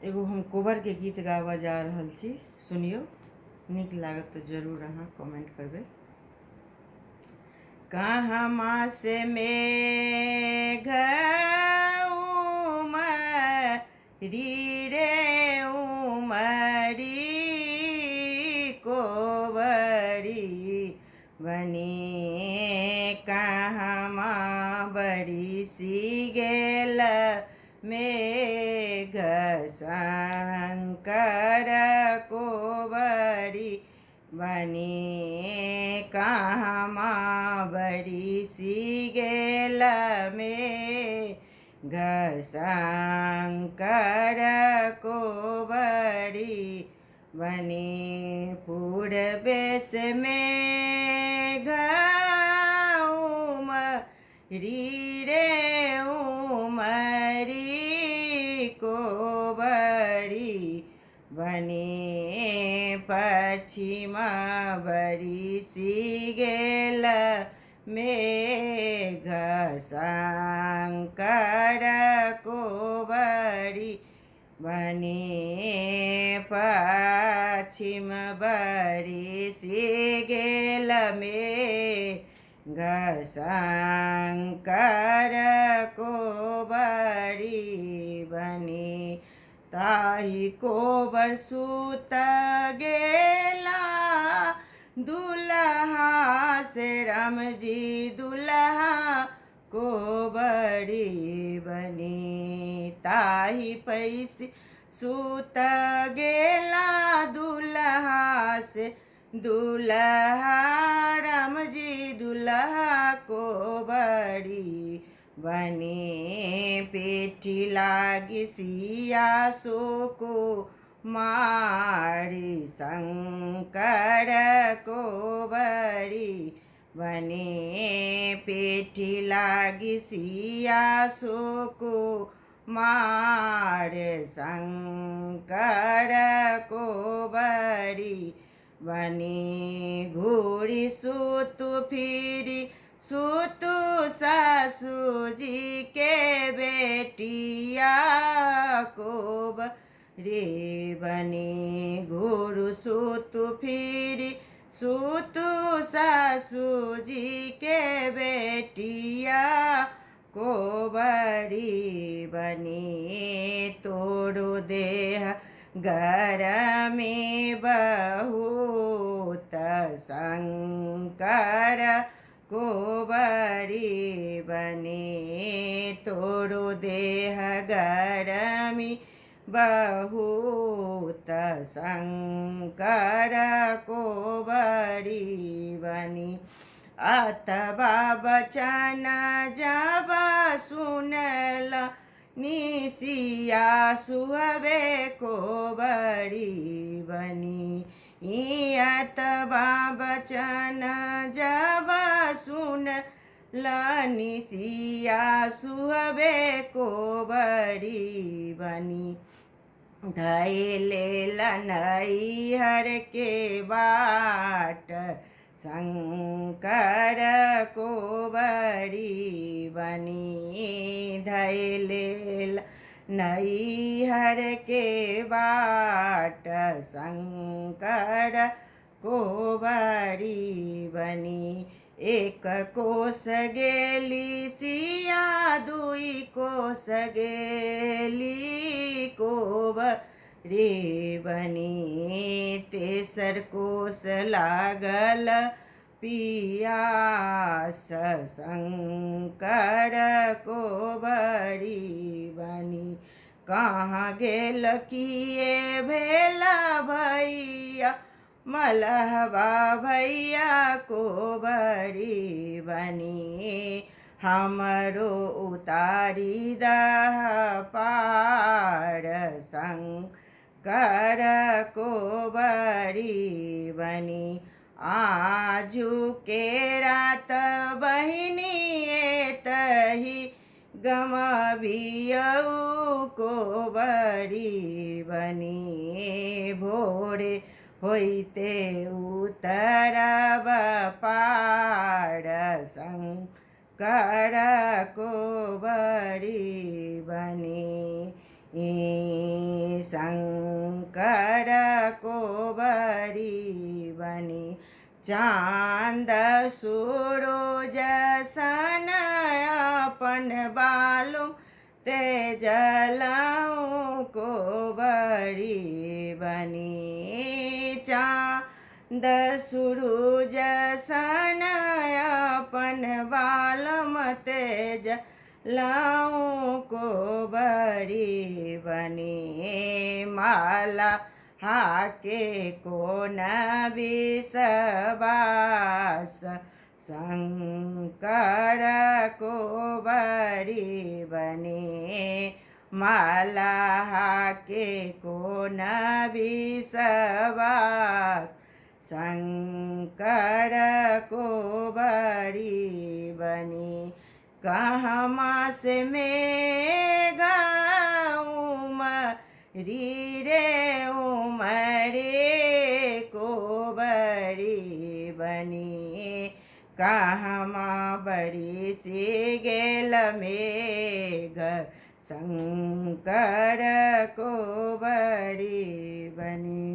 एगो हम कोबर के गीत गावा जा रहल छी, सुनियो। नीक लागत तो जरूर अहाँ कमेंट करबे। कहमा से मेघ उमरी रे उमरी कोबरी बनी कहमा बरिसी गेल मेघ शंकर कोबरी बनी कहमा बरिसी गेल मेघ शंकर कोबरी बनी पूरबे से मेघ उमरी रे उमरी कोबरी बनी पश्चिम बरिसी गेल मेघ शंकर कोबरी बनी पश्चिम बरिसी गेल मेघ शंकर कोबरी बनी ताही कोबर सूत गेला दुल्हा से राम जी दुल्हा कोबरी बनी ताही पैसी सूत गेला दुल्हा से दुल्हा राम जी दुल्हा कोबरी बनी पेठी लागी सिया सोको मारी शंकर कोबरी बनी पेठी लागी सिया सोको मार शंकर कोबरी बनी घूरी सुतु फिरी सुतु सासू जी के बेटिया कोबरी बनी घूरु सुतु फिरी सुतु सासू जी के बेटिया कोबरी बनी तोड़ो देह घर में बहुत शंकर कोबरी बनी तोड़ो देह घर में बहुत शंकर कोबरी बनी अतबा बचन जब सुनल निसिया सुहबे कोबरी बनी अतबा बचन जब सुनल निसिया सुहबे कोबरी बनी धैले नैहर के बाट शंकर कोबरी बनी धैले नैहर के बाट शंकर कोबरी बनी एक कोस गेली सिया दुई कोस गेली कोबरी बनी तेसर कोस लागल पियास शंकर कोबरी बनी कहाँ गेल किए भेला भैया मलहबा भैया कोबरी बनी हमरो उतारी दह पार शंकर कोबरी बनी आजू के रात बहिनी तही गमबियऊ कोबरी बनी भोरे होइते उतरब पार शंकर कोबरी बनी शंकर को बड़ी बनी चांद सूरज सन अपन बालुम ते जलाऊं को बड़ी बनी चांद सूरज सन अपन बालम ते जलाऊं को बड़ी बनी माला हाके को न विश्वास शंकर को बड़ी बनी माला हाके को न विश्वास शंकर को बड़ी बनी कहमा से मैं गाऊँ मरी रे उमरे को बड़ी बनी कहमा बड़ी सी गेल मेघ शंकर को बड़ी बनी।